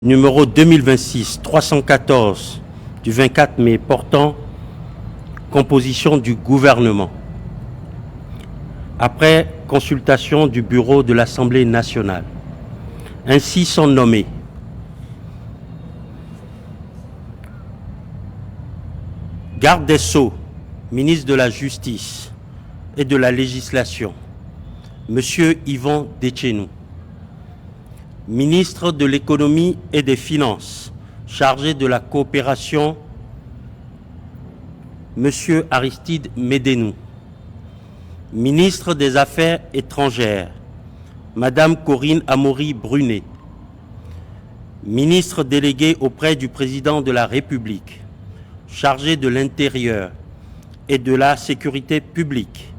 numéro 2026-314 du 24 mai portant composition du gouvernement. Après consultation du bureau de l'Assemblée nationale, ainsi sont nommés garde des Sceaux, ministre de la Justice et de la Législation, Monsieur Yvon Detchenou. Ministre de l'Économie et des Finances, chargé de la coopération, Monsieur Aristide Médénou. Ministre des Affaires étrangères, Madame Corinne Amaury-Brunet. Ministre délégué auprès du Président de la République, chargé de l'Intérieur et de la Sécurité publique,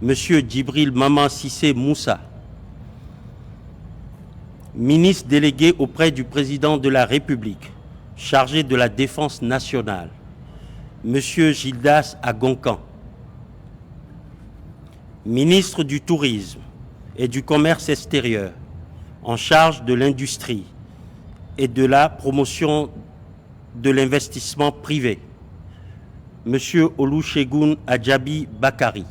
Monsieur Djibril Maman Cissé Moussa. Ministre délégué auprès du Président de la République, chargé de la Défense nationale, Monsieur Gildas Agoncan. Ministre du Tourisme et du Commerce extérieur, en charge de l'industrie et de la promotion de l'investissement privé, Monsieur Olusegun Adjabi Bakari.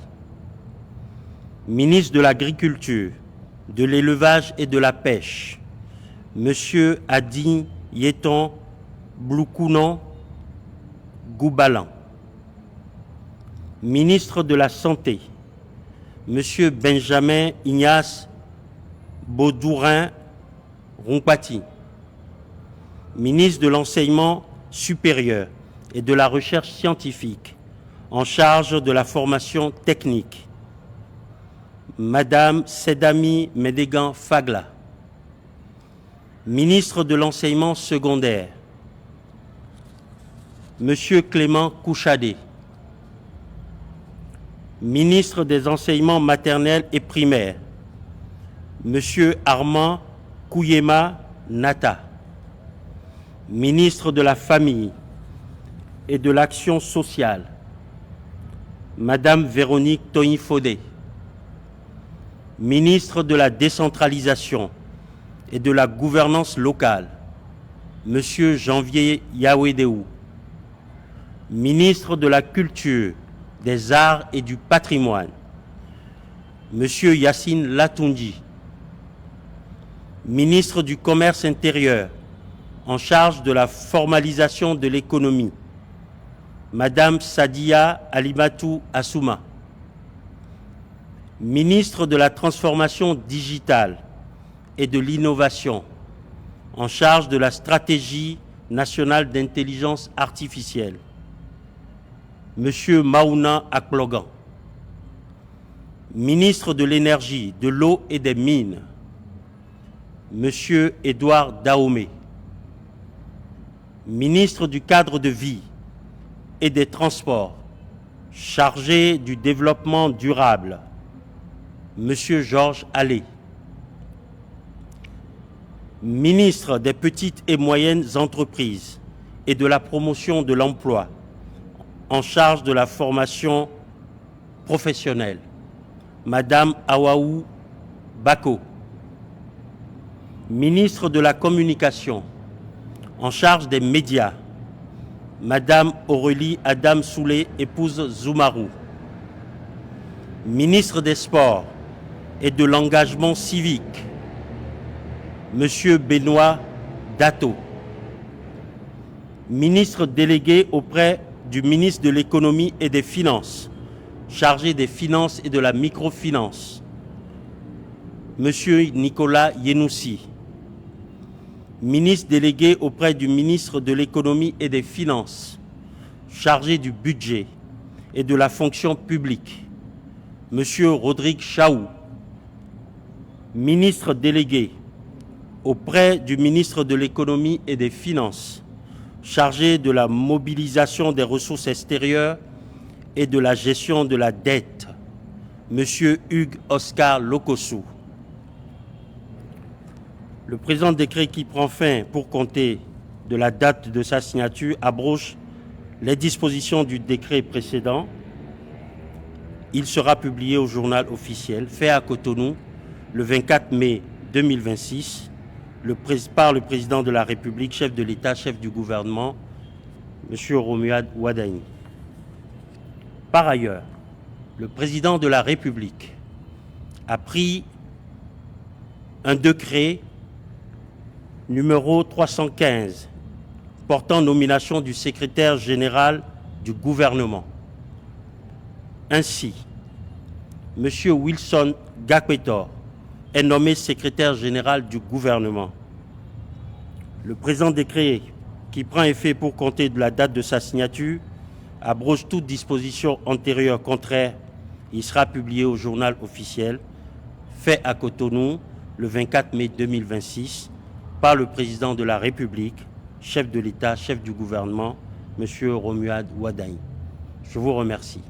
Ministre de l'Agriculture, de l'élevage et de la pêche, Monsieur Adi Yeton Bloukounan Goubalan. Ministre de la Santé, Monsieur Benjamin Ignace Baudourin Rompati. Ministre de l'Enseignement supérieur et de la Recherche scientifique, en charge de la formation technique, Madame Sedami Medegan Fagla. Ministre de l'Enseignement secondaire, Monsieur Clément Kouchadé. Ministre des Enseignements maternels et primaires, Monsieur Armand Kouyema Nata. Ministre de la Famille et de l'Action sociale, Madame Véronique Toyin-Fodé. Ministre de la Décentralisation et de la Gouvernance locale, Monsieur Janvier Yawedéou. Ministre de la Culture, des Arts et du Patrimoine, Monsieur Yassine Latoundji. Ministre du Commerce intérieur, en charge de la formalisation de l'économie, Madame Sadia Alimatou Assouma. Ministre de la Transformation digitale et de l'innovation, en charge de la stratégie nationale d'intelligence artificielle, Monsieur Maouna Aklogan. Ministre de l'Énergie, de l'Eau et des Mines, Monsieur Édouard Dahomey. Ministre du Cadre de vie et des Transports, chargé du développement durable, Monsieur Georges Allais. Ministre des Petites et Moyennes Entreprises et de la Promotion de l'Emploi, en charge de la formation professionnelle, Madame Awaou Bako. Ministre de la Communication, en charge des médias, Madame Aurélie Adam Soulé, épouse Zoumarou. Ministre des Sports et de l'Engagement civique, Monsieur Benoît Dato. Ministre délégué auprès du ministre de l'Économie et des Finances, chargé des finances et de la microfinance, Monsieur Nicolas Yenoussi. Ministre délégué auprès du ministre de l'Économie et des Finances, chargé du budget et de la fonction publique, Monsieur Rodrigue Chaou. Ministre délégué auprès du ministre de l'Économie et des Finances, chargé de la mobilisation des ressources extérieures et de la gestion de la dette, Monsieur Hugues Oscar Lokossou. Le présent décret qui prend fin pour compter de la date de sa signature abroge les dispositions du décret précédent. Il sera publié au journal officiel, fait à Cotonou, le 24 mai 2026, par le président de la République, chef de l'État, chef du gouvernement, M. Romuald Wardani. Par ailleurs, le président de la République a pris un décret numéro 315 portant nomination du secrétaire général du gouvernement. Ainsi, M. Wilson Gakwetor est nommé secrétaire général du gouvernement. Le présent décret, qui prend effet pour compter de la date de sa signature, abroge toute disposition antérieure contraire. Il sera publié au journal officiel, fait à Cotonou le 24 mai 2026 par le président de la République, chef de l'État, chef du gouvernement, M. Romuald Wardani. Je vous remercie.